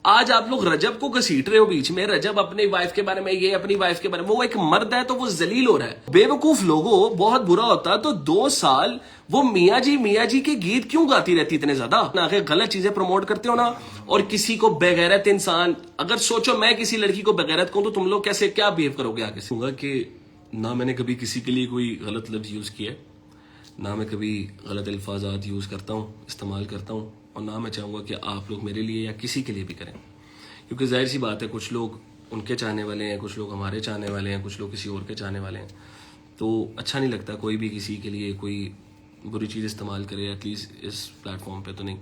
आज आप लोग रजब को घसीट रहे हो बीच में, रजब अपनी वाइफ के बारे में, ये अपनी वाइफ के बारे में, वो एक मर्द है तो वो जलील हो रहा है। बेवकूफ लोगों, बहुत बुरा होता तो 2 साल वो मियाँ जी के गीत क्यों गाती रहती इतने ज्यादा? आगे गलत चीजें प्रमोट करते हो ना, और किसी को बेगैरत इंसान, अगर सोचो मैं किसी लड़की को बेगैरत कहूं तो तुम लोग कैसे क्या बिहेव करोगे आगे से? कि ना मैंने कभी किसी के लिए कोई गलत लफ्ज यूज किया, ना मैं कभी गलत अल्फाजात यूज करता हूँ, इस्तेमाल करता हूँ, और ना मैं चाहूँगा कि आप लोग मेरे लिए या किसी के लिए भी करें, क्योंकि जाहिर सी बात है कुछ लोग उनके चाहने वाले हैं, कुछ लोग हमारे चाहने वाले हैं, कुछ लोग किसी और के चाहने वाले हैं। तो अच्छा नहीं लगता कोई भी किसी के लिए कोई बुरी चीज़ इस्तेमाल करे, एटलीस्ट इस प्लेटफॉर्म पे तो नहीं।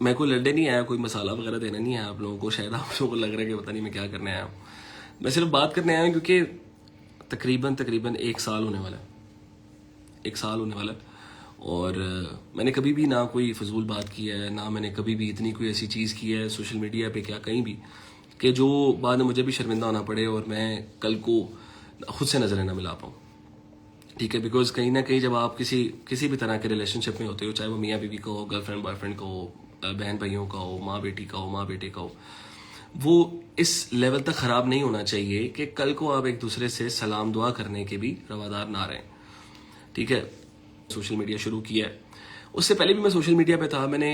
मैं कोई लड़ने नहीं आया, कोई मसाला वगैरह देना नहीं आया आप लोगों को। शायद आप लोगों को लग रहा है कि पता नहीं मैं क्या करने आया हूँ। मैं सिर्फ बात करने आया हूँ क्योंकि तकरीबन 1 साल होने वाला है, 1 साल होने वाला है, और मैंने कभी भी ना कोई फजूल बात की है, ना मैंने कभी भी इतनी कोई ऐसी चीज़ की है सोशल मीडिया पे क्या कहीं भी कि जो बाद में मुझे भी शर्मिंदा होना पड़े और मैं कल को खुद से नजरें ना मिला पाऊँ। ठीक है, बिकॉज कहीं ना कहीं जब आप किसी भी तरह के रिलेशनशिप में होते हो, चाहे वो मियाँ बीवी का हो, गर्लफ्रेंड बॉयफ्रेंड का हो, बहन भाइयों का हो, माँ बेटी का हो, माँ बेटे का हो, वो इस लेवल तक ख़राब नहीं होना चाहिए कि कल को आप एक दूसरे से सलाम दुआ करने के भी रवादार ना रहें। ठीक है, सोशल मीडिया शुरू किया है, उससे पहले भी मैं सोशल मीडिया पे था। मैंने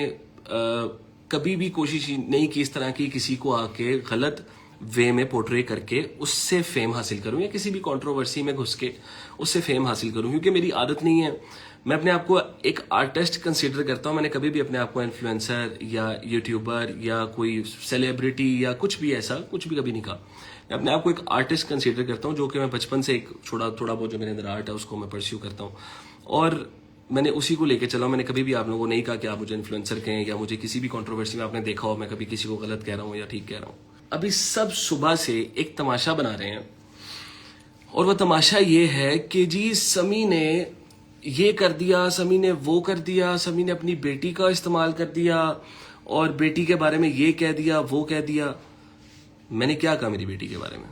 कभी भी कोशिश नहीं की इस तरह की किसी को आके गलत वे में पोर्ट्रे करके उससे फेम हासिल करूं, या किसी भी कंट्रोवर्सी में घुस के उससे फेम हासिल करूं, क्योंकि मेरी आदत नहीं है। मैं अपने आप को एक आर्टिस्ट कंसीडर करता हूं। मैंने कभी भी अपने आप को इन्फ्लुएंसर या यूट्यूबर या कोई सेलिब्रिटी या कुछ भी ऐसा कुछ भी कभी नहीं कहा। मैं अपने आप को एक आर्टिस्ट कंसीडर करता हूं, जो कि मैं बचपन से एक थोड़ा बहुत जो मेरे अंदर आर्ट है उसको मैं परस्यू करता हूं, और मैंने उसी को लेके चला। मैंने कभी भी आप लोगों को नहीं कहा कि आप मुझे इन्फ्लुएंसर कहें, या मुझे किसी भी कंट्रोवर्सी में आपने देखा हो मैं कभी किसी को गलत कह रहा हूं या ठीक कह रहा हूं। अभी सब सुबह से एक तमाशा बना रहे हैं, और वह तमाशा ये है कि जी समी ने ये कर दिया, समी ने वो कर दिया, समी ने अपनी बेटी का इस्तेमाल कर दिया और बेटी के बारे में ये कह दिया वो कह दिया। मैंने क्या कहा मेरी बेटी के बारे में?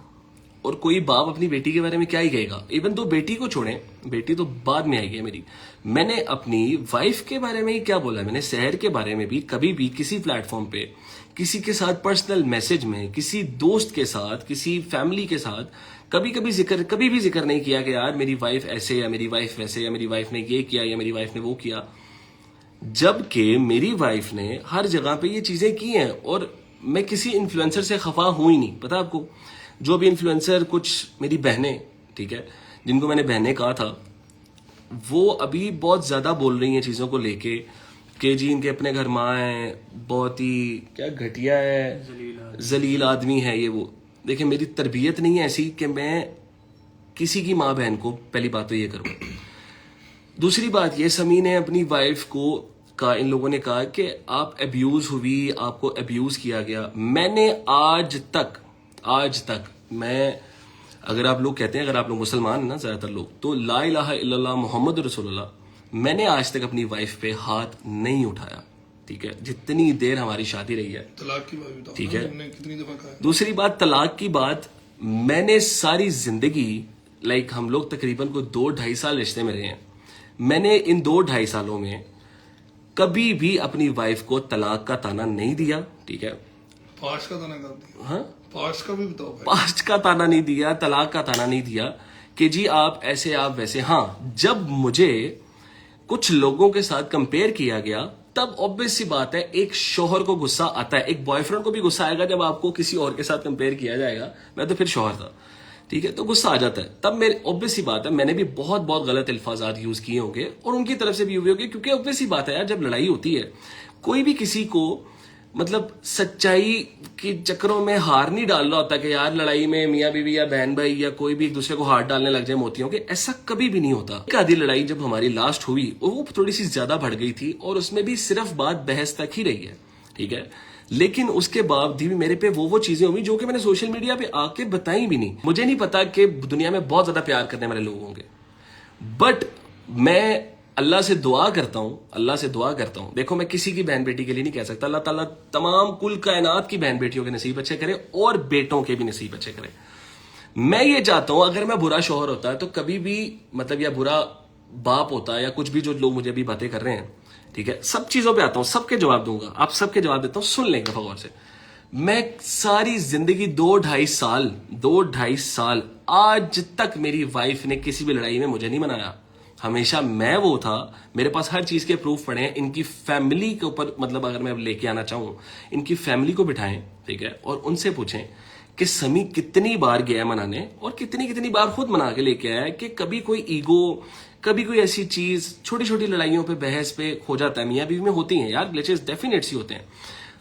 और कोई बाप अपनी बेटी के बारे में क्या ही कहेगा? इवन तो बेटी को छोड़ें, बेटी तो बाद में आएगी मेरी, मैंने अपनी वाइफ के बारे में ही क्या बोला? मैंने शहर के बारे में भी कभी भी किसी प्लेटफॉर्म पे किसी के साथ पर्सनल मैसेज में, किसी दोस्त के साथ, किसी फैमिली के साथ कभी भी जिक्र नहीं किया कि यार मेरी वाइफ ऐसे या मेरी वाइफ वैसे, या मेरी वाइफ ने ये किया या मेरी वाइफ ने वो किया। जबकि मेरी वाइफ ने हर जगह पे ये चीजें की हैं, और मैं किसी इन्फ्लुएंसर से खफा हूं ही नहीं। पता आपको, जो भी इन्फ्लुएंसर, कुछ मेरी बहनें, ठीक है, जिनको मैंने बहनें कहा था, वो अभी बहुत ज्यादा बोल रही हैं चीजों को लेके कि जी इनके अपने घर माँ है, बहुत ही क्या घटिया है, जलील आदमी है ये वो। देखिए मेरी तरबियत नहीं है ऐसी कि मैं किसी की माँ बहन को, पहली बात तो ये करूँ। दूसरी बात ये, समी ने अपनी वाइफ को का इन लोगों ने कहा कि आप अब्यूज हुई, आपको अब्यूज किया गया। मैंने आज तक मैं, अगर आप लोग कहते हैं, अगर आप लोग मुसलमान हैं ना ज्यादातर लोग, तो ला इलाहा इल्लल्लाह मोहम्मद रसूलुल्लाह, मैंने आज तक अपनी वाइफ पे हाथ नहीं उठाया। ठीक है, जितनी देर हमारी शादी रही है। तलाक की बात बताओ, ठीक है, कितनी दफा कहा है? दूसरी बात तलाक की बात, मैंने सारी जिंदगी, लाइक हम लोग तकरीबन को 2-2.5 साल रिश्ते में रहे हैं, मैंने इन 2-2.5 सालों में कभी भी अपनी वाइफ को तलाक का ताना नहीं दिया। ठीक है, पास्ट का ताना कब दिया? हाँ, पास्ट का भी बताओ भाई। पास्ट का ताना नहीं दिया, तलाक का ताना नहीं दिया कि जी आप ऐसे आप वैसे। हाँ, जब मुझे कुछ लोगों के साथ कंपेयर किया गया, तब ऑब्वियस सी बात है एक शौहर को गुस्सा आता है, एक बॉयफ्रेंड को भी गुस्सा आएगा जब आपको किसी और के साथ कंपेयर किया जाएगा। मैं तो फिर शौहर था, ठीक है, तो गुस्सा आ जाता है। तब मेरे ऑब्वियस सी बात है मैंने भी बहुत गलत अल्फाजात यूज किए होंगे, और उनकी तरफ से भी हुए होंगे, क्योंकि ऑब्वियस सी बात है यार, जब लड़ाई होती है कोई भी किसी को मतलब सच्चाई के चक्करों में हार नहीं डाल रहा होता कि यार लड़ाई में मियाँ बीवी या बहन भाई या कोई भी एक दूसरे को हाथ डालने लग जाए मोतियों के, ऐसा कभी भी नहीं होता। एक आधी लड़ाई जब हमारी लास्ट हुई वो थोड़ी सी ज्यादा बढ़ गई थी, और उसमें भी सिर्फ बात बहस तक ही रही है। ठीक है, लेकिन उसके बावजूद भी मेरे पे वो चीजें हुई जो कि मैंने सोशल मीडिया पे आके बताई भी नहीं। मुझे नहीं पता कि दुनिया में बहुत ज्यादा प्यार करने वाले लोग होंगे, बट मैं अल्लाह से दुआ करता हूं। देखो मैं किसी की बहन बेटी के लिए नहीं कह सकता, अल्लाह ताला तमाम कुल कायनात की बहन बेटियों के नसीब अच्छे करे और बेटों के भी नसीब अच्छे करे। मैं ये चाहता हूं अगर मैं बुरा शौहर होता है तो कभी भी मतलब, या बुरा बाप होता है, या कुछ भी जो लोग मुझे अभी बातें कर रहे हैं, ठीक है, सब चीजों पे आता हूं, सबके जवाब दूंगा, आप सबके जवाब देता हूं, सुन लेंगे गौर से। मैं सारी जिंदगी 2-2.5 साल आज तक मेरी वाइफ ने किसी भी लड़ाई में मुझे नहीं मनाया। हमेशा मैं वो था, मेरे पास हर चीज के प्रूफ पड़े हैं। इनकी फैमिली के ऊपर, मतलब अगर मैं लेके आना चाहूं, इनकी फैमिली को बिठाएं, ठीक है, और उनसे पूछें कि समी कितनी बार गया मनाने और कितनी बार खुद मना के लेके आया, कि कभी कोई ईगो, कभी कोई ऐसी चीज, छोटी छोटी लड़ाइयों पे, बहस पे हो जाता है। मियां बीवी में होती हैं यार, ग्लिचेस डेफिनेट सी होते हैं,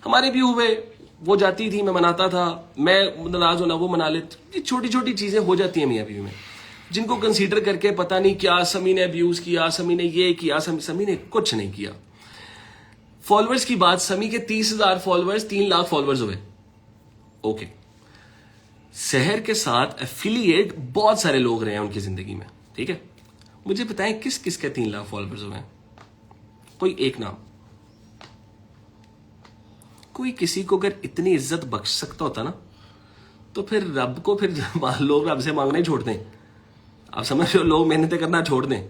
हमारे भी हुए। वो जाती थी, मैं मनाता था, मैं नाराज होना, वो मना लेती, छोटी छोटी चीजें हो जाती हैं मियां बीवी में, जिनको कंसीडर करके पता नहीं क्या समी ने अब्यूज किया, समी ने ये किया, समी ने कुछ नहीं किया। फॉलोअर्स की बात, समी के 30,000 फॉलोअर्स 3 लाख फॉलोअर्स हुए, ओके। शहर के साथ एफिलिएट बहुत सारे लोग रहे हैं उनकी जिंदगी में, ठीक है। मुझे बताएं किस किस के 3 लाख फॉलोअर्स हुए हैं, कोई एक नाम। कोई किसी को अगर इतनी इज्जत बख्श सकता होता ना, तो फिर रब को, फिर लोग रब से मांगना ही छोड़ दें। आप समझ रहे हो, लोग मेहनतें करना छोड़ दें।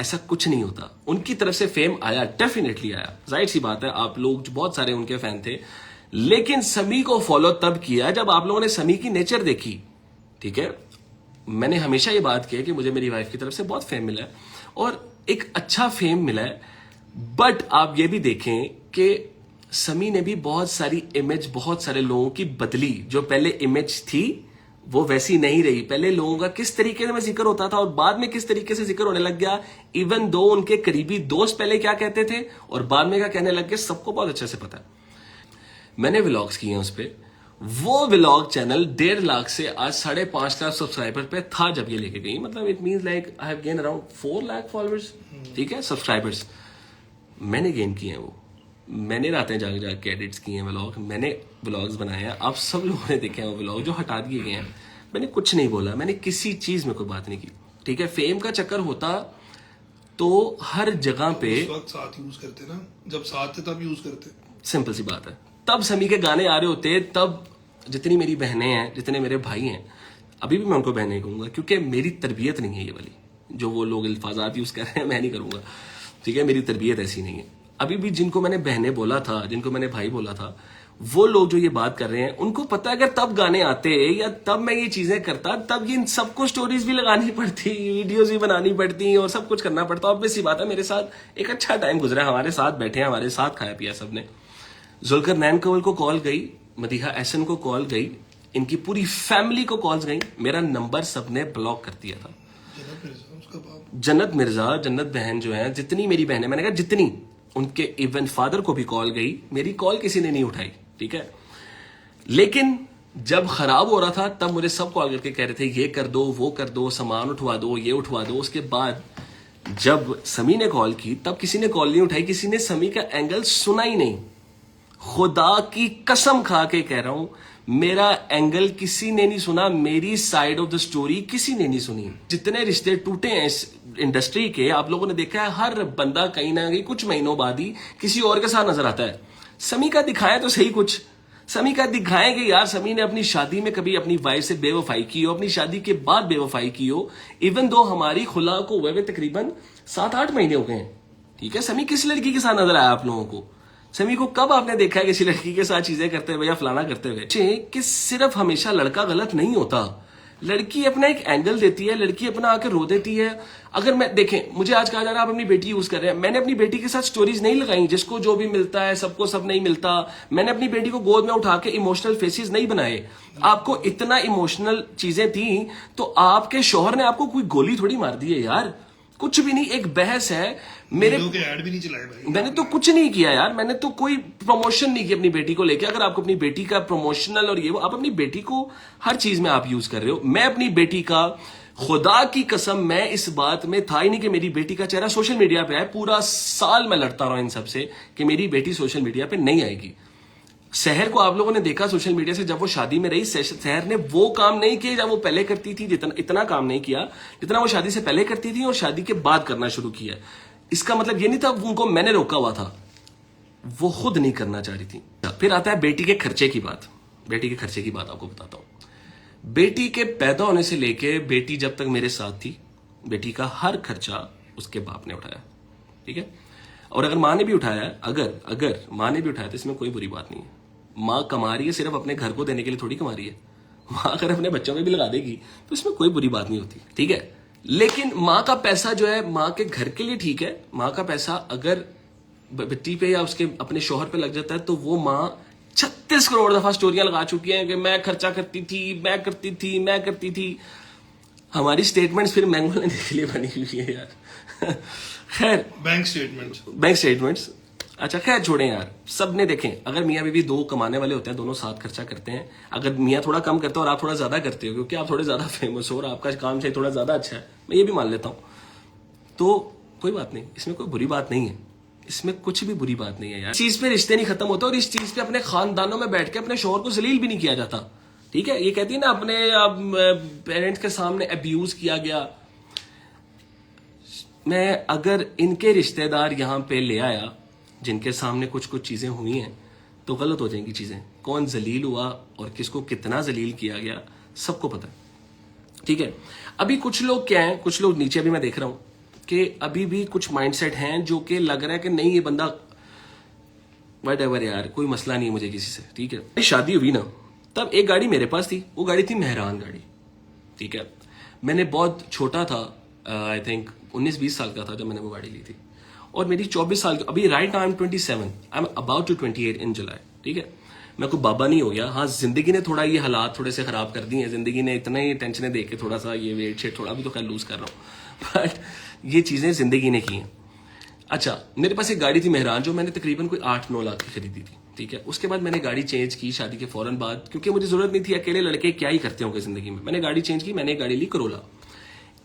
ऐसा कुछ नहीं होता। उनकी तरफ से फेम आया, डेफिनेटली आया, जाहिर सी बात है, आप लोग जो बहुत सारे उनके फैन थे, लेकिन समी को फॉलो तब किया जब आप लोगों ने समी की नेचर देखी, ठीक है। मैंने हमेशा ये बात की है कि मुझे मेरी वाइफ की तरफ से बहुत फेम मिला है और एक अच्छा फेम मिला है, बट आप ये भी देखें कि समी ने भी बहुत सारी इमेज, बहुत सारे लोगों की बदली। जो पहले इमेज थी वो वैसी नहीं रही। पहले लोगों का किस तरीके में जिक्र होता था और बाद में किस तरीके से जिक्र होने लग गया, इवन दो उनके करीबी दोस्त पहले क्या कहते थे और बाद में क्या कहने लग गए, सबको बहुत अच्छे से पता है। मैंने व्लॉग्स किए हैं उस पर, वो व्लॉग चैनल 1.5 लाख से आज 5.5 लाख सब्सक्राइबर पे था जब ये लेके गई। मतलब it means like I have gain around 4 lakh followers, ठीक है, सब्सक्राइबर्स मैंने गेन किए हैं। वो मैंने रातें जाके जाके एडिट्स किए हैं व्लॉग, मैंने व्लॉग्स बनाए हैं, आप सब लोगों ने देखे हैं वो व्लॉग जो हटा दिए गए हैं। मैंने कुछ नहीं बोला, मैंने किसी चीज में कोई बात नहीं की, ठीक है। फेम का चक्कर होता तो हर जगह पे उस वक्त साथ यूज करते ना, जब साथ थे तब यूज करते। सिंपल सी बात है, तब समी के गाने आ रहे होते, तब जितनी मेरी बहनें हैं, जितने मेरे भाई हैं, अभी भी मैं उनको बहनें कहूंगा क्योंकि मेरी तरबियत नहीं है ये वाली जो वो लोग अल्फाजात यूज कर रहे हैं, मैं नहीं करूंगा, ठीक है। मेरी तरबियत ऐसी नहीं है। अभी भी जिनको मैंने बहनें बोला था, जिनको मैंने भाई बोला था, वो लोग जो ये बात कर रहे हैं, उनको पता है अगर तब गाने आते या तब मैं ये चीजें करता, तब ये इन सबको स्टोरीज भी लगानी पड़ती, वीडियोस भी बनानी पड़ती और सब कुछ करना पड़ता। ऑब्वियस सी बात है, मेरे साथ एक अच्छा टाइम गुजरा, हमारे साथ बैठे हैं, हमारे साथ खाया पिया सबने। जुल्करनैन कवल को कॉल गई, मदीहा एहसन को कॉल गई, इनकी पूरी फैमिली को कॉल्स गई, मेरा नंबर सबने ब्लॉक कर दिया था। जन्नत मिर्जा, जन्नत बहन जो है, जितनी मेरी बहन है, मैंने कहा जितनी, उनके इवन फादर को भी कॉल गई, मेरी कॉल किसी ने नहीं उठाई, ठीक है। लेकिन जब खराब हो रहा था तब मुझे सब कॉल करके कह रहे थे ये कर दो, वो कर दो, सामान उठवा दो, ये उठवा दो। उसके बाद जब समी ने कॉल की तब किसी ने कॉल नहीं उठाई, किसी ने समी का एंगल सुना ही नहीं। खुदा की कसम खा के कह रहा हूं, मेरा एंगल किसी ने नहीं सुना, मेरी साइड ऑफ द स्टोरी किसी ने नहीं सुनी। जितने रिश्ते टूटे हैं इस इंडस्ट्री के, आप लोगों ने देखा है, हर बंदा कहीं ना कहीं कुछ महीनों बाद ही किसी और के साथ नजर आता है। समी का दिखाया तो सही कुछ, समी का दिखाएं कि यार समी ने अपनी शादी में कभी अपनी वाइफ से बेवफाई की हो, अपनी शादी के बाद बेवफाई की हो, इवन दो हमारी खुला को हुए तकरीबन 7-8 महीने हो गए हैं, ठीक है। समी किस लड़की के साथ नजर आया आप लोगों को? समी को कब आपने देखा है किसी लड़की के साथ चीजें करते हुए या फलाना करते हुए? कि सिर्फ हमेशा लड़का गलत नहीं होता, लड़की अपना एक एंगल देती है, लड़की अपना आकर रो देती है। अगर मैं देखें, मुझे आज कहा जा रहा है आप अपनी बेटी यूज कर रहे हैं, मैंने अपनी बेटी के साथ स्टोरीज नहीं लगाई, जिसको जो भी मिलता है सबको सब नहीं मिलता। मैंने अपनी बेटी को गोद में उठा के इमोशनल फेसेस नहीं बनाए। आपको इतना इमोशनल चीजें थी तो आपके शौहर ने आपको कोई गोली थोड़ी मार दी है यार, कुछ भी नहीं, एक बहस है। मेरे के ऐड भी नहीं चलाए भाई, मैंने तो कुछ नहीं किया यार, मैंने तो कोई प्रमोशन नहीं की अपनी बेटी को लेके। अगर आपको अपनी बेटी का प्रमोशनल और ये वो, आप अपनी बेटी को हर चीज में आप यूज कर रहे हो। मैं अपनी बेटी का, खुदा की कसम, मैं इस बात में था ही नहीं कि मेरी बेटी का चेहरा सोशल मीडिया पे आए। पूरा साल मैं लड़ता रहा इन सबसे कि मेरी बेटी सोशल मीडिया पे नहीं आएगी। शहर को आप लोगों ने देखा सोशल मीडिया से, जब वो शादी में रही, शहर ने वो काम नहीं किए जब वो पहले करती थी, इतना काम नहीं किया जितना वो शादी से पहले करती थी और शादी के बाद करना शुरू किया। इसका मतलब ये नहीं था उनको मैंने रोका हुआ था, वो खुद नहीं करना चाह रही थी। फिर आता है बेटी के खर्चे की बात। बेटी के खर्चे की बात आपको बताता हूं। बेटी के पैदा होने से लेके बेटी जब तक मेरे साथ थी, बेटी का हर खर्चा उसके बाप ने उठाया, ठीक है। और अगर माँ ने भी उठाया है, अगर माँ ने भी उठाया तो इसमें कोई बुरी बात नहीं है। माँ कमा रही है सिर्फ अपने घर को देने के लिए थोड़ी कमा रही है। माँ अगर अपने बच्चों में भी लगा देगी तो इसमें कोई बुरी बात नहीं होती, ठीक है। लेकिन माँ का पैसा जो है माँ के घर के लिए ठीक है, माँ का पैसा अगर बेटी पे या उसके अपने शौहर पे लग जाता है तो वो माँ 36 करोड़ दफा स्टोरियां लगा चुकी हैं कि मैं खर्चा करती थी। हमारी स्टेटमेंट्स फिर मैंगो लेने के लिए बनी हुई है यार। खैर, बैंक स्टेटमेंट्स अच्छा खैर छोड़ें यार। सबने देखें, अगर मियाँ बीवी दो कमाने वाले होते हैं, दोनों साथ खर्चा करते हैं, अगर मियाँ थोड़ा कम करते हो और आप थोड़ा ज्यादा करते हो क्योंकि आप थोड़े ज्यादा फेमस हो और आपका काम चाहिए थोड़ा ज्यादा अच्छा है, मैं ये भी मान लेता हूं, तो कोई बात नहीं, इसमें कोई बुरी बात नहीं है, इसमें कुछ भी बुरी बात नहीं है यार। इस चीज पे रिश्ते नहीं खत्म होते और इस चीज पे अपने खानदानों में बैठ के अपने शौहर को जलील भी नहीं किया जाता, ठीक है। ये कहती है ना अपने पेरेंट्स के सामने अब्यूज किया गया। मैं अगर इनके रिश्तेदार यहाँ पे ले आया जिनके सामने कुछ चीजें हुई हैं तो गलत हो जाएंगी चीजें। कौन जलील हुआ और किसको कितना जलील किया गया सबको पता है, ठीक है। अभी कुछ लोग क्या हैं, कुछ लोग नीचे भी मैं देख रहा हूं कि अभी भी कुछ माइंडसेट हैं जो कि लग रहा है कि नहीं ये बंदा व्हाटएवर यार, कोई मसला नहीं है मुझे किसी से, ठीक है। शादी हुई ना तब एक गाड़ी मेरे पास थी, वो गाड़ी थी मेहरान गाड़ी, ठीक है। मैंने बहुत छोटा था, आई थिंक 19-20 साल का था जब मैंने वो गाड़ी ली थी और मेरी 24 साल, अभी right now I am 27, I am about to 28 in July, ठीक है। मैं कोई बाबा नहीं हो गया। हाँ, जिंदगी ने थोड़ा ये हालात थोड़े से खराब कर दिए हैं, जिंदगी ने इतने ही टेंशनें देके थोड़ा सा ये वेट शेट थोड़ा भी तो खैर लूज कर रहा हूँ, बट ये चीजें जिंदगी ने की हैं। अच्छा, मेरे पास एक गाड़ी थी मेहरान जो मैंने तकरीबन कोई 8-9 लाख की खरीदी थी, ठीक है। उसके बाद मैंने गाड़ी चेंज की शादी के फौरन बाद, क्योंकि मुझे जरूरत नहीं थी, अकेले लड़के क्या ही करते होंगे जिंदगी में। मैंने गाड़ी चेंज की, मैंने एक गाड़ी ली करोला।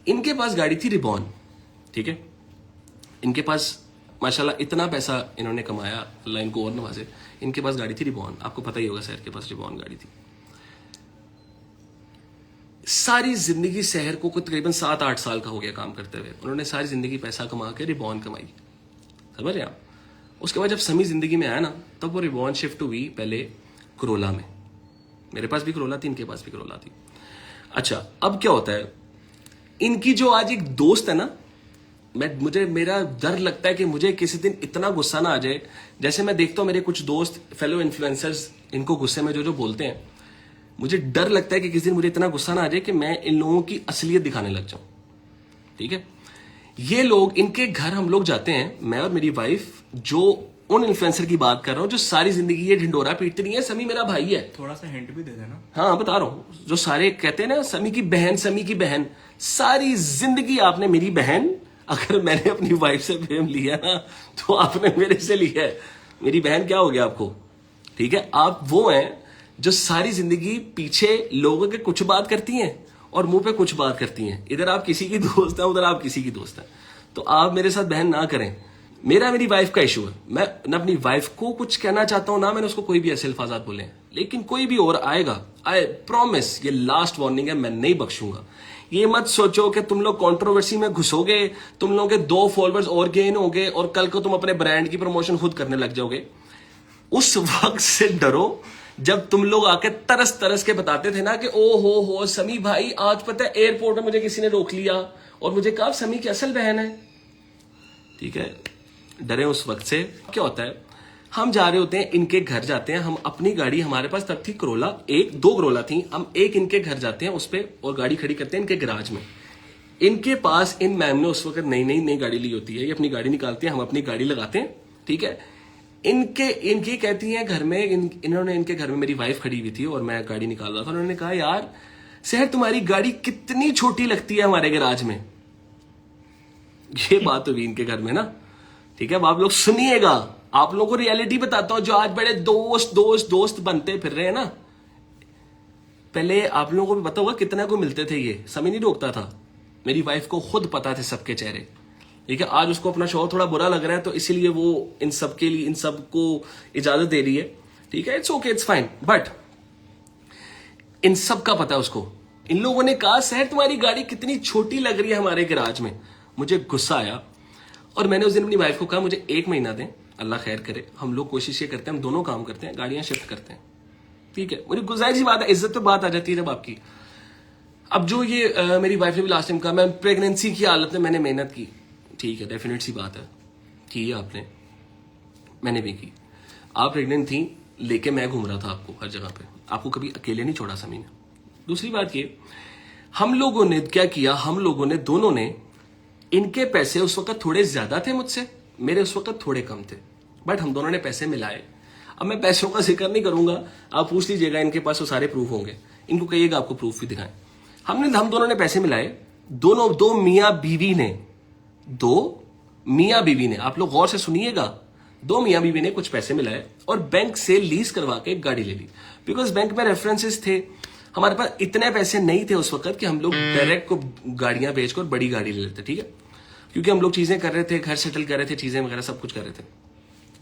इनके पास गाड़ी थी रिबॉन, ठीक है। इनके पास माशाल्लाह इतना पैसा इन्होंने कमाया, अल्लाह इनको और नवाजे। इनके पास गाड़ी थी रिबॉन, आपको पता ही होगा शहर के पास रिबॉन गाड़ी थी। सारी जिंदगी शहर को तकरीबन 7-8 साल का हो गया काम करते हुए, उन्होंने सारी जिंदगी पैसा कमा के रिबॉन कमाई, समझ रहे आप। उसके बाद जब समी जिंदगी में आया ना तब वो रिबॉन शिफ्ट हुई पहले करोला में। मेरे पास भी करोला थी, इनके पास भी करोला थी। अच्छा, अब क्या होता है, इनकी जो आज एक दोस्त है ना, मुझे मेरा डर लगता है कि मुझे किसी दिन इतना गुस्सा ना आ जाए, जैसे मैं देखता हूं मेरे कुछ दोस्त फेलो इन्फ्लुएंसर्स इनको गुस्से में जो बोलते हैं, मुझे डर लगता है कि किसी दिन मुझे इतना गुस्सा ना आ जाए कि मैं इन लोगों की असलियत दिखाने लग जाऊं, ठीक है। ये लोग, इनके घर हम लोग जाते हैं, मैं और मेरी वाइफ, जो उन इन्फ्लुएंसर की बात कर रहा हूं जो सारी जिंदगी ये ढिंडोरा पीटती नहीं है, समी मेरा भाई है। थोड़ा सा हिंट भी दे देना। हाँ, बता रहा हूं, जो सारे कहते हैं ना समी की बहन, सारी जिंदगी आपने मेरी बहन, अगर मैंने अपनी वाइफ से प्रेम लिया ना तो आपने मेरे से लिया है। मेरी बहन क्या हो गया आपको, ठीक है। आप वो हैं जो सारी जिंदगी पीछे लोगों के कुछ बात करती हैं और मुंह पे कुछ बात करती हैं। इधर आप किसी की दोस्त है, उधर आप किसी की दोस्त है, तो आप मेरे साथ बहन ना करें। मेरी वाइफ का इशू है, मैं न अपनी वाइफ को कुछ कहना चाहता हूं ना मैंने उसको कोई भी ऐसे अल्फाजात बोले, लेकिन कोई भी और आएगा, आई प्रॉमिस, ये लास्ट वार्निंग है, मैं नहीं बख्शूंगा। ये मत सोचो कि तुम लोग कंट्रोवर्सी में घुसोगे, तुम लोगों के 2 फॉलोअर्स और गेन होंगे और कल को तुम अपने ब्रांड की प्रमोशन खुद करने लग जाओगे। उस वक्त से डरो जब तुम लोग आके तरस के बताते थे ना कि ओ हो समी भाई, आज पता है एयरपोर्ट में मुझे किसी ने रोक लिया और मुझे कहा समी की असल बहन है, ठीक है। डरे उस वक्त से। क्या होता है, हम जा रहे होते हैं, इनके घर जाते हैं, हम अपनी गाड़ी, हमारे पास तब थी करोला, 2 करोला थी, हम एक इनके घर जाते हैं उस पे और गाड़ी खड़ी करते हैं इनके गराज में। इनके पास इन मैम ने उस वक्त नई गाड़ी ली होती है, ये अपनी गाड़ी निकालती है, हम अपनी गाड़ी लगाते हैं, ठीक है। इनकी कहती हैं घर में, इन्होंने इनके घर में मेरी वाइफ खड़ी हुई थी और मैं गाड़ी निकाल रहा था, उन्होंने कहा यार शहर तुम्हारी गाड़ी कितनी छोटी लगती है हमारे गराज में। ये बात हुई इनके घर में ना, ठीक है। अब आप लोग सुनिएगा, आप लोगों को रियलिटी बताता हूं, जो आज बड़े दोस्त बनते फिर रहे हैं ना, पहले आप लोगों को भी पता होगा कितना को मिलते थे, ये समी नहीं रोकता था। मेरी वाइफ को खुद पता थे सबके चेहरे, ठीक है। आज उसको अपना शौहर थोड़ा बुरा लग रहा है तो इसीलिए वो इन सब के लिए, इन सब को इजाजत दे रही है, ठीक है। It's okay, it's fine, but in सब का पता है उसको। इन लोगों ने कहा शहर तुम्हारी गाड़ी कितनी छोटी लग रही है हमारे गराज में। मुझे गुस्सा आया और मैंने उस दिन अपनी वाइफ को कहा मुझे 1 महीना दें, अल्लाह खैर करे, हम लोग कोशिश ये करते हैं, हम दोनों काम करते हैं, गाड़ियां शिफ्ट करते हैं, ठीक है। मुझे गुजारिश सी बात है, इज्जत पे बात आ जाती है जब आपकी। अब जो ये मेरी वाइफ ने भी लास्ट टाइम कहा मैं प्रेगनेंसी की हालत में मैंने मेहनत की, ठीक है, डेफिनेट सी बात है, की है आपने, मैंने भी की। आप प्रेग्नेंट थी, लेके मैं घूम रहा था आपको हर जगह पे, आपको कभी अकेले नहीं छोड़ा समी ने। दूसरी बात ये, हम लोगों ने क्या किया, हम लोगों ने दोनों ने, इनके पैसे उस वक्त थोड़े ज्यादा थे मुझसे, मेरे उस वक्त थोड़े कम थे, बट हम दोनों ने पैसे मिलाए। अब मैं पैसों का जिक्र नहीं करूंगा, आप पूछ लीजिएगा, इनके पास वो सारे प्रूफ होंगे, इनको कहिएगा आपको प्रूफ भी दिखाएं। हम दोनों ने पैसे मिलाए, दो मियां बीवी ने, आप लोग गौर से सुनिएगा, दो मियां बीवी ने कुछ पैसे मिलाए और बैंक से लीज करवा के गाड़ी ले ली। बिकॉज बैंक में रेफरेंसेस थे, हमारे पास इतने पैसे नहीं थे उस वक्त कि हम लोग डायरेक्ट को गाड़ियां बेचकर बड़ी गाड़ी ले लेते, ठीक है, क्योंकि हम लोग चीजें कर रहे थे, घर सेटल कर रहे थे, चीजें वगैरह सब कुछ कर रहे थे।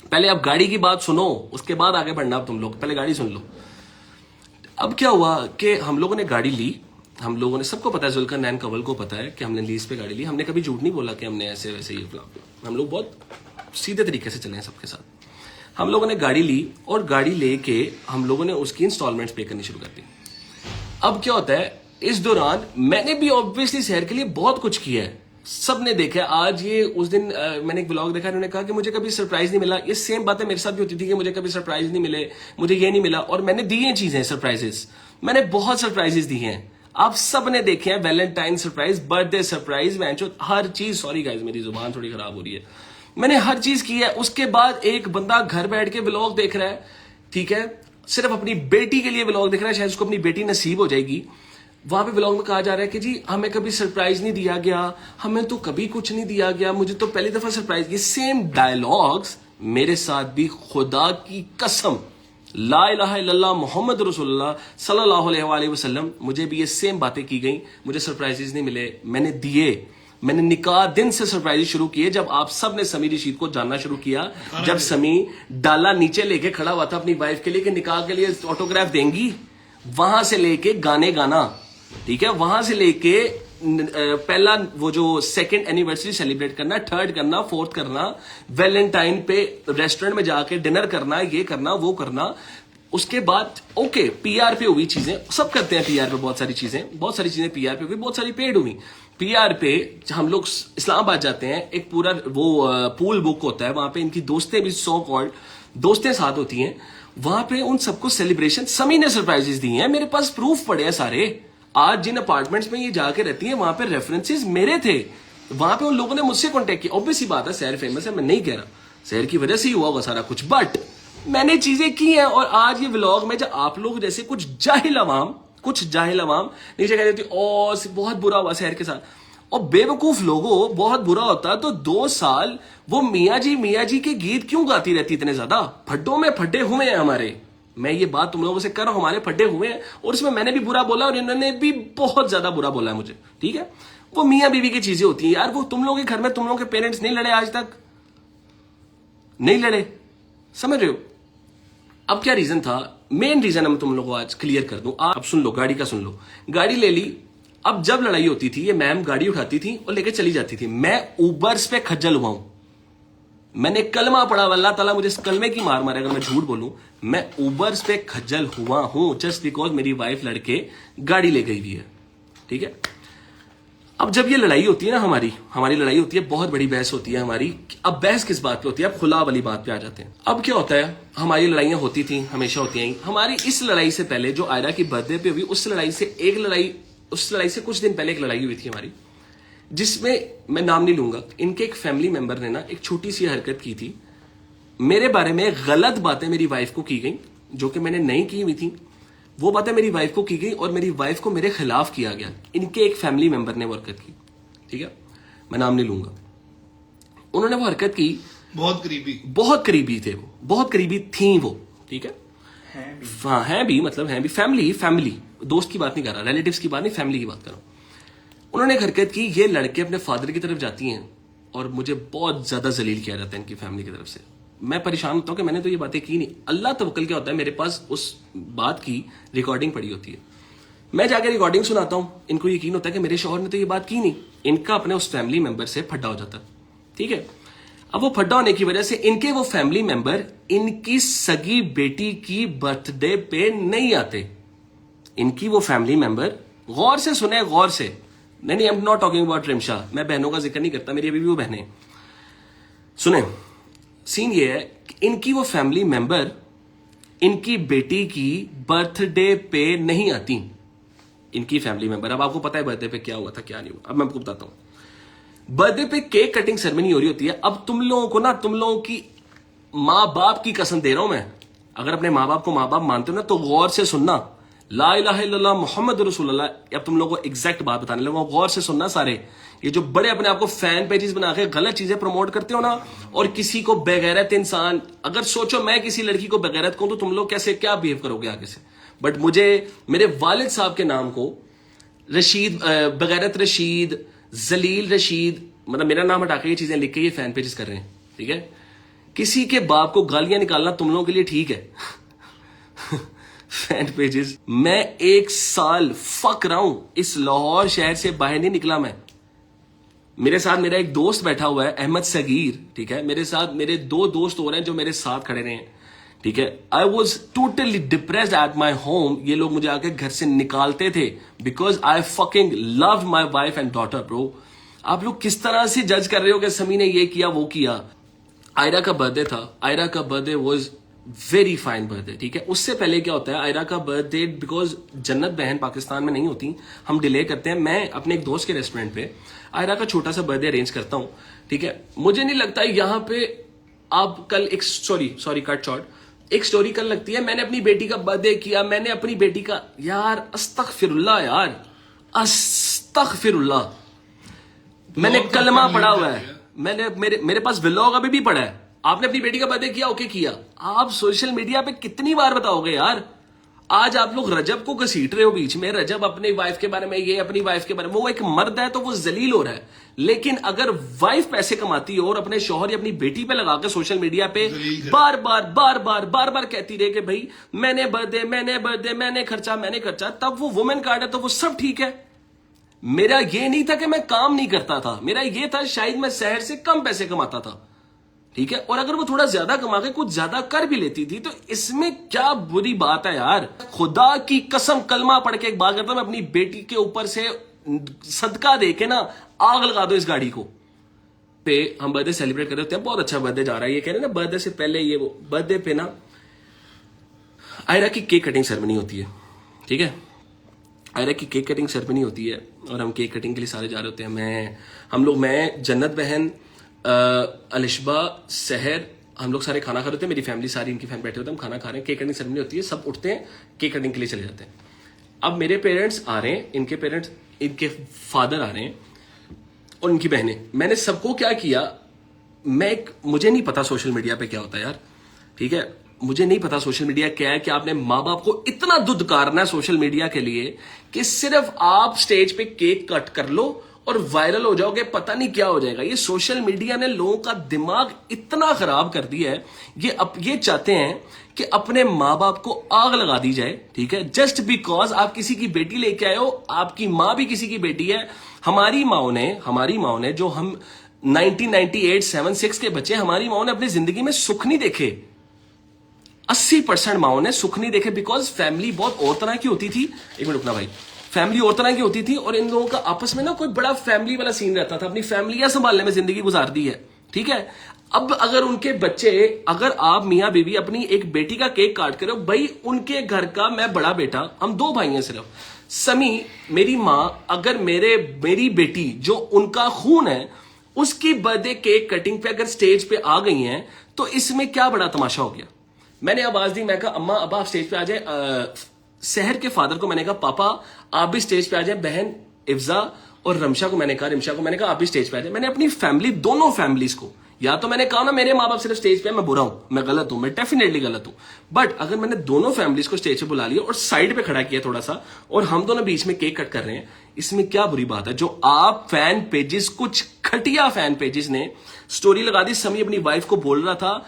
पहले आप गाड़ी की बात सुनो, उसके बाद आगे बढ़ना। अब तुम लोग पहले गाड़ी सुन लो। अब क्या हुआ कि हम लोगों ने गाड़ी ली, हम लोगों ने, सबको पता है, जुल्करनैन कंवल को पता है कि हमने लीज पे गाड़ी ली। हमने कभी झूठ नहीं बोला कि हमने ऐसे वैसे ये हम लोग बहुत सीधे तरीके से चले हैं सबके साथ। हम लोगों ने गाड़ी ली और गाड़ी लेके हम लोगों ने उसकी इंस्टॉलमेंट्स पे करनी शुरू कर दी। अब क्या होता है, इस दौरान मैंने भी ऑब्वियसली शहर के लिए बहुत कुछ किया है, सबने देखा। आज ये उस दिन मैंने एक ब्लॉग देखा, इन्होंने कहा कि मुझे कभी सरप्राइज नहीं मिला। ये सेम बातें मेरे साथ भी होती थी कि मुझे कभी सरप्राइज नहीं मिले, मुझे ये नहीं मिला, और मैंने दी हैं चीजें, सरप्राइजेस, मैंने बहुत सरप्राइजेस दी हैं, आप सब ने देखे हैं। वैलेंटाइन सरप्राइज, बर्थडे सरप्राइज, हर चीज, सॉरी गाइस मेरी जुबान थोड़ी खराब हो रही है, मैंने हर चीज की है। उसके बाद एक बंदा घर बैठ के व्लॉग देख रहा है, ठीक है, सिर्फ अपनी बेटी के लिए व्लॉग देख रहा है, शायद उसको अपनी बेटी नसीब हो जाएगी। वहां पे व्लॉग में कहा जा रहा है कि जी हमें कभी सरप्राइज नहीं दिया गया, हमें तो कभी कुछ नहीं दिया गया, मुझे तो पहली दफा सरप्राइज। ये सेम डायलॉग्स मेरे साथ भी, खुदा की कसम, ला इलाहा इल्लल्लाह मोहम्मद रसूलुल्लाह सल्लल्लाहु अलैहि वसल्लम, मुझे भी ये सेम बातें की गई। मुझे सरप्राइजेस नहीं मिले, मैंने दिए। मैंने निकाह दिन से सरप्राइज शुरू किए, जब आप सब ने समी रशीद को जानना शुरू किया, जब समी डाला नीचे लेके खड़ा हुआ था अपनी वाइफ के लिए कि निकाह के लिए ऑटोग्राफ देंगी, वहां से लेके गाने गाना, ठीक है, वहां से लेके पहला वो जो सेकंड एनिवर्सरी सेलिब्रेट करना, थर्ड करना, फोर्थ करना, वैलेंटाइन पे रेस्टोरेंट में जाके डिनर करना, ये करना, वो करना। उसके बाद ओके, पीआर पे हुई चीजें, सब करते हैं पीआर पे, बहुत सारी चीजें पीआर पे हुई, बहुत सारी पेड हुई। पीआर पे हम लोग इस्लामाबाद जाते हैं, एक पूरा वो पूल बुक होता है, वहां पे इनकी दोस्तें भी, सो कॉल्ड दोस्तें साथ होती हैं, वहां पे उन सबको सेलिब्रेशन समी ने सरप्राइजेस दी हैं। मेरे पास प्रूफ पड़े हैं सारे। आज जिन अपार्टमेंट्स में ये जाके रहती है, वहां पे रेफरेंसेस मेरे थे, वहां पे उन लोगों ने मुझसे कॉन्टेक्ट किया। ऑब्वियस सी बात है, शहर फेमस है, मैं नहीं कह रहा शहर की वजह से ही हुआ होगा सारा कुछ, बट मैंने चीजें की हैं। और आज ये व्लॉग में जब आप लोग जैसे कुछ जाहिल अवाम नीचे कह देती ओ बहुत बुरा हुआ शहर के साथ, और बेवकूफ लोगों बहुत बुरा होता तो 2 साल वो मियाँ जी के गीत क्यों गाती रहती इतने ज्यादा? फड्डों में फड्डे हुए हैं हमारे, मैं ये बात तुम लोगों से कर रहा हूं, हमारे फड्डे हुए हैं, और इसमें मैंने भी बुरा बोला और इन्होंने भी बहुत ज्यादा बुरा बोला है मुझे, ठीक है। वो मियाँ बीवी की चीजें होती हैं यार, वो तुम लोगों के घर में तुम लोगों के पेरेंट्स नहीं लड़े आज तक, नहीं लड़े, समझ रहे हो? अब क्या रीजन था, मेन रीजन हम तुम लोगों को आज क्लियर कर दूं। आप सुन लो, गाड़ी का सुन लो। गाड़ी ले ली, अब जब लड़ाई होती थी, ये मैम गाड़ी उठाती थी और लेके चली जाती थी। मैं उबर्स पे खज्जल हुआ हूं, मैंने कलमा पढ़ा, अल्लाह ताला मुझे कलमे की मार मारे अगर मैं झूठ बोलूं, मैं उबर्स पे खज्जल हुआ हूं जस्ट बिकॉज मेरी वाइफ लड़के गाड़ी ले गई हुई है, ठीक है। अब जब ये लड़ाई होती है ना, हमारी लड़ाई होती है, बहुत बड़ी बहस होती है हमारी। अब बहस किस बात पे होती है, अब खुला वाली बात पे आ जाते हैं। अब क्या होता है, हमारी लड़ाइयां होती थी, हमेशा होती हैं। हमारी इस लड़ाई से पहले जो आयरा की बर्थडे पे हुई, उस लड़ाई से कुछ दिन पहले एक लड़ाई हुई थी हमारी, जिसमें मैं नाम नहीं लूंगा। इनके एक फैमिली मेंबर ने ना एक छोटी सी हरकत की थी, मेरे बारे में गलत बातें मेरी वाइफ को की गई, जो कि मैंने नहीं की हुई थी। वो बातें मेरी वाइफ को की गई और मेरी वाइफ को मेरे खिलाफ किया गया। इनके एक फैमिली मेंबर ने वो हरकत की, ठीक है, मैं नाम नहीं लूंगा। उन्होंने वो हरकत की, बहुत करीबी थे वो, बहुत करीबी थी वो, ठीक है, हाँ हैं भी, मतलब हैं भी, फैमिली, दोस्त की बात नहीं कर रहा, रिलेटिव्स की बात नहीं, फैमिली की बात कर रहा हूं। उन्होंने एक हरकत की, ये लड़के अपने फादर की तरफ जाती हैं और मुझे बहुत ज्यादा जलील किया जाता है इनकी फैमिली की तरफ से। मैं परेशान होता हूं कि मैंने तो ये बातें की नहीं। अल्लाह तवक्कल क्या होता है, मेरे पास उस बात की रिकॉर्डिंग पड़ी होती है, मैं जाकर रिकॉर्डिंग सुनाता हूं, इनको यकीन होता है कि मेरे शौहर ने तो ये बात की नहीं। इनका अपने उस फैमिली मेंबर से फड्डा हो जाता है, ठीक है। अब वो फड्डा होने की वजह से इनके वो फैमिली मेंबर इनकी सगी बेटी की बर्थडे पे नहीं आते। इनकी वो फैमिली मेंबर, गौर से सुने, गौर से, नहीं, I am not talking about Rimsha, मैं बहनों का जिक्र नहीं करता, मेरी अभी भी वो बहनें। सुने, सीन ये है कि इनकी वो फैमिली मेंबर इनकी बेटी की बर्थडे पे नहीं आती। इनकी फैमिली मेंबर, अब आपको पता है बर्थडे पे क्या हुआ था क्या नहीं हुआ, अब मैं आपको बताता हूं। बर्थडे पे केक कटिंग सेरेमनी हो रही होती है। अब तुम लोगों को ना, तुम लोगों की माँ बाप की कसम दे रहा हूं मैं, अगर अपने माँ बाप को माँ बाप मानते हो ना तो गौर से सुनना, ला इलाहा इल्लल्लाह मुहम्मद रसूलुल्लाह। अब तुम लोगों को एग्जैक्ट बात बताने लगा, गौर से सुनना सारे। ये जो बड़े अपने आप को फैन पेजेस बना के गलत चीजें प्रमोट करते हो ना, और किसी को बेगैरत इंसान, अगर सोचो मैं किसी लड़की को बेगैरत कहूं तो तुम लोग कैसे क्या बिहेव करोगे आगे से। बट मुझे मेरे वालिद साहब के नाम को रशीद, बेगैरत रशीद, जलील रशीद, मतलब मेरा नाम हटा के ये चीजें लिख के ये फैन पेजेस कर रहे हैं, ठीक है। किसी के बाप को गालियां निकालना तुम लोगों के लिए ठीक है। फैन पेजेस, मैं 1 साल फक रहा हूं, इस लाहौर शहर से बाहर नहीं निकला मैं। मेरे साथ मेरा एक दोस्त बैठा हुआ है अहमद सगीर, ठीक है। मेरे साथ मेरे 2 दोस्त और हैं जो मेरे साथ खड़े रहे हैं, ठीक है। I was totally depressed at my home. ये लोग मुझे आके घर से निकालते थे because I fucking love my wife and daughter. Bro, आप लोग किस तरह से जज कर रहे हो कि समी ने ये किया वो किया। आयरा का बर्थडे था, आयरा का birthday was very fine birthday, ठीक है। उससे पहले क्या होता है, आयरा का बर्थडे बिकॉज जन्नत बहन पाकिस्तान में नहीं होती, हम डिले करते हैं। मैं अपने एक दोस्त के रेस्टोरेंट पे आयरा का छोटा सा बर्थडे अरेंज करता हूं, ठीक है। मुझे नहीं लगता यहां पे आप कल एक सॉरी कट शॉर्ट, एक स्टोरी कल लगती है, मैंने अपनी बेटी का बर्थडे किया, मैंने अपनी बेटी का, यार अस्तगफिरुल्लाह, यार अस्तगफिरुल्लाह। मैंने कलमा पढ़ा हुआ है, मैंने मेरे पास व्लॉग अभी भी पढ़ा है। आपने अपनी बेटी का बर्थडे किया, ओके किया। आप सोशल मीडिया पे कितनी बार बताओगे यार। आज आप लोग रजब को घसीट रहे हो बीच में, रजब अपनी वाइफ के बारे में, ये अपनी वाइफ के बारे में, वो एक मर्द है तो वो जलील हो रहा है। लेकिन अगर वाइफ पैसे कमाती हो और अपने शौहर या अपनी बेटी पे लगा के सोशल मीडिया पे बार बार कहती रहे कि भाई मैंने बर्थडे, मैंने खर्चा, तब वो वुमेन कार्ड है तो वो सब ठीक है। मेरा ये नहीं था कि मैं काम नहीं करता था, मेरा ये था शायद मैं शहर से कम पैसे कमाता था, ठीक है। और अगर वो थोड़ा ज्यादा कमा के कुछ ज्यादा कर भी लेती थी तो इसमें क्या बुरी बात है यार। खुदा की कसम कलमा पढ़ के एक बात करता हूं, मैं अपनी बेटी के ऊपर से सदका दे के ना आग लगा दो इस गाड़ी को। पे हम बर्थडे सेलिब्रेट कर रहे होते हैं, बहुत अच्छा बर्थडे जा रहा है, ये कह रहे हैं ना बर्थडे से पहले ये वो। बर्थडे पे ना आयरा की केक कटिंग सेरेमनी होती है, ठीक है। आयरा की केक कटिंग सेरेमनी होती है और हम केक कटिंग के लिए सारे जा रहे होते हैं। मैं जन्नत बहन, अलिशबा, सहर, हम लोग सारे खाना खा रहे होते हैं। मेरी फैमिली सारी, इनकी फैमिली बैठे होते हैं, हम खाना खा रहे हैं। केक कटिंग सेरेमनी होती है, सब उठते हैं, केक कटिंग के लिए चले जाते हैं। अब मेरे पेरेंट्स आ रहे हैं, इनके पेरेंट्स, इनके फादर आ रहे हैं और इनकी बहनें। मैंने सबको क्या किया, मुझे नहीं पता सोशल मीडिया पे क्या होता है यार, ठीक है। मुझे नहीं पता सोशल मीडिया क्या है कि आपने माँ बाप को इतना दुदकारना है सोशल मीडिया के लिए कि सिर्फ आप स्टेज पे केक कट कर लो और वायरल हो जाओगे, पता नहीं क्या हो जाएगा। ये सोशल मीडिया ने लोगों का दिमाग इतना खराब कर दिया है। ये चाहते हैं कि अपने माँ बाप को आग लगा दी जाए, ठीक है, जस्ट बिकॉज आप किसी की बेटी लेके आए हो। आपकी माँ भी किसी की बेटी है। हमारी माओ ने जो हम 1998, 76 के बच्चे, हमारी माओ ने अपनी जिंदगी में सुख नहीं देखे। 80% माओ ने सुख नहीं देखे बिकॉज फैमिली बहुत और तरह की होती थी। एक मिनट रुकना भाई, फैमिली और तरह की होती थी और इन लोगों का आपस में ना कोई बड़ा फैमिली वाला सीन रहता था। अपनी फैमिलियां संभालने में जिंदगी गुजार दी है, ठीक है। अब अगर उनके बच्चे, अगर आप मियां बीवी अपनी एक बेटी का केक काट कर, भाई उनके घर का मैं बड़ा बेटा, हम 2 भाई हैं सिर्फ। समी मेरी माँ, अगर मेरी बेटी जो उनका खून है उसकी बर्थडे केक कटिंग पे अगर स्टेज पे आ गई हैं तो इसमें क्या बड़ा तमाशा हो गया। मैंने आवाज दी, मैं कहा अम्मा अब आप स्टेज पे आ जाए। शहर के फादर को मैंने कहा पापा आप भी स्टेज पे आ जाए। बहन इफ्जा और रिमशा को मैंने कहा आप भी स्टेज पे आ जाए। मैंने अपनी फैमिली, दोनों फैमिलीज को, या तो मैंने कहा ना मेरे माँ बाप सिर्फ स्टेज पे, मैं बुरा हूं, मैं गलत हूं, मैं डेफिनेटली गलत हूं। बट अगर मैंने दोनों फैमिलीज को स्टेज पे बुला लिया और साइड पे खड़ा किया थोड़ा सा, और हम दोनों बीच में केक कट कर रहे हैं, इसमें क्या बुरी बात है। जो आप फैन पेजेस, कुछ खटिया फैन पेजेस ने स्टोरी लगा दी, समी अपनी वाइफ को बोल रहा था,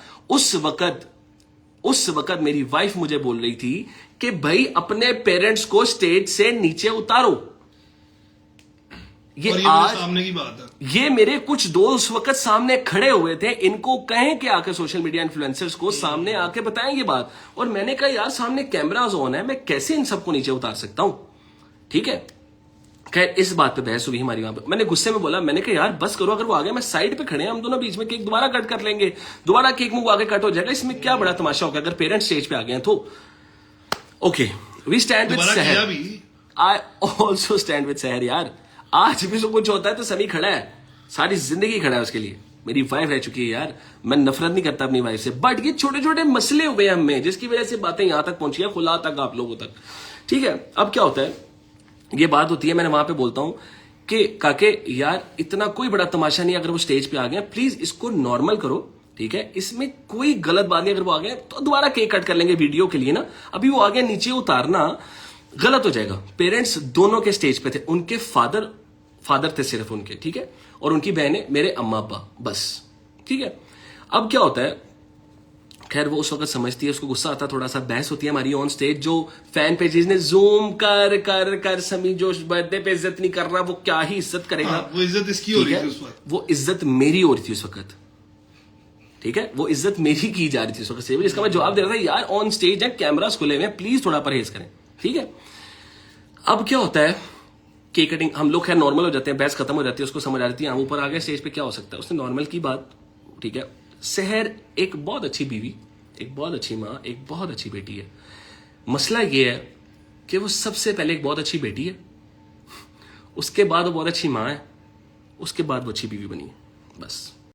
उस वक्त मेरी वाइफ मुझे बोल रही थी कि भाई अपने पेरेंट्स को स्टेज से नीचे उतारो। ये आज सामने की बात है। ये मेरे कुछ दोस्त वक्त सामने खड़े हुए थे, इनको कहें कि आके सोशल मीडिया इन्फ्लुएंसर्स को सामने आके बताएं ये बात। और मैंने कहा यार सामने कैमरास ऑन है, मैं कैसे इन सबको नीचे उतार सकता हूं, ठीक है। खैर इस बात पे बहस हुई हमारी वहां पे। मैंने गुस्से में बोला, मैंने कहा यार बस करो, अगर वो आ गया मैं साइड पे खड़े हैं हम दोनों बीच में, केक दोबारा कट कर लेंगे, दोबारा केक मुंह आगे कट हो जाएगा, इसमें क्या बड़ा तमाशा होगा अगर पेरेंट्स स्टेज पे आ गए हैं तो। ओके वी स्टैंड विद दोबारा किया सहर, भी। आई ऑल्सो स्टैंड विद सहर यार। आज भी जो कुछ होता है तो सनी खड़ा है, सारी जिंदगी खड़ा है उसके लिए। मेरी वाइफ रह चुकी है यार, मैं नफरत नहीं करता अपनी वाइफ से, बट ये छोटे छोटे मसले हुए हम में जिसकी वजह से बातें यहां तक पहुंची है, खुला तक आप लोगों तक। ठीक है, अब क्या होता है, ये बात होती है, मैंने वहां पे बोलता हूं कि काके यार इतना कोई बड़ा तमाशा नहीं, अगर वो स्टेज पे आ गए प्लीज इसको नॉर्मल करो, ठीक है, इसमें कोई गलत बात नहीं। अगर वो आ गए तो दोबारा केक कट कर लेंगे वीडियो के लिए ना, अभी वो आ गए नीचे उतारना गलत हो जाएगा। पेरेंट्स दोनों के स्टेज पे थे, उनके फादर थे सिर्फ उनके, ठीक है, और उनकी बहनें मेरे अम्मा अब्बा, बस, ठीक है। अब क्या होता है, खैर वो उस वक्त समझती है, उसको गुस्सा आता है, थोड़ा सा बहस होती है हमारी ऑन स्टेज। जो फैन पेजेस ने जूम कर कर कर समी जो बर्थडे पे इज्जत नहीं कर रहा वो क्या ही इज्जत करेगा। हाँ, वो इज्जत इसकी हो रही थी उस वक्त, वो इज्जत मेरी हो रही थी उस वक्त, ठीक है, वो इज्जत मेरी की जा रही थी उस वक्त से, जिसका मैं जवाब दे रहा था यार ऑन स्टेज है, कैमरास खुले हुए हैं, प्लीज थोड़ा परहेज करें, ठीक है। अब क्या होता है, केक कटिंग हम लोग खैर नॉर्मल हो जाते हैं, बहस खत्म हो जाती है, उसको समझ आ जाती है हम ऊपर आ गए स्टेज पे, क्या हो सकता है, उसने नॉर्मल की बात, ठीक है। सहर एक बहुत अच्छी बीवी, एक बहुत अच्छी माँ, एक बहुत अच्छी बेटी है। मसला ये है कि वो सबसे पहले एक बहुत अच्छी बेटी है, उसके बाद वो बहुत अच्छी माँ है, उसके बाद वो अच्छी बीवी बनी है, बस।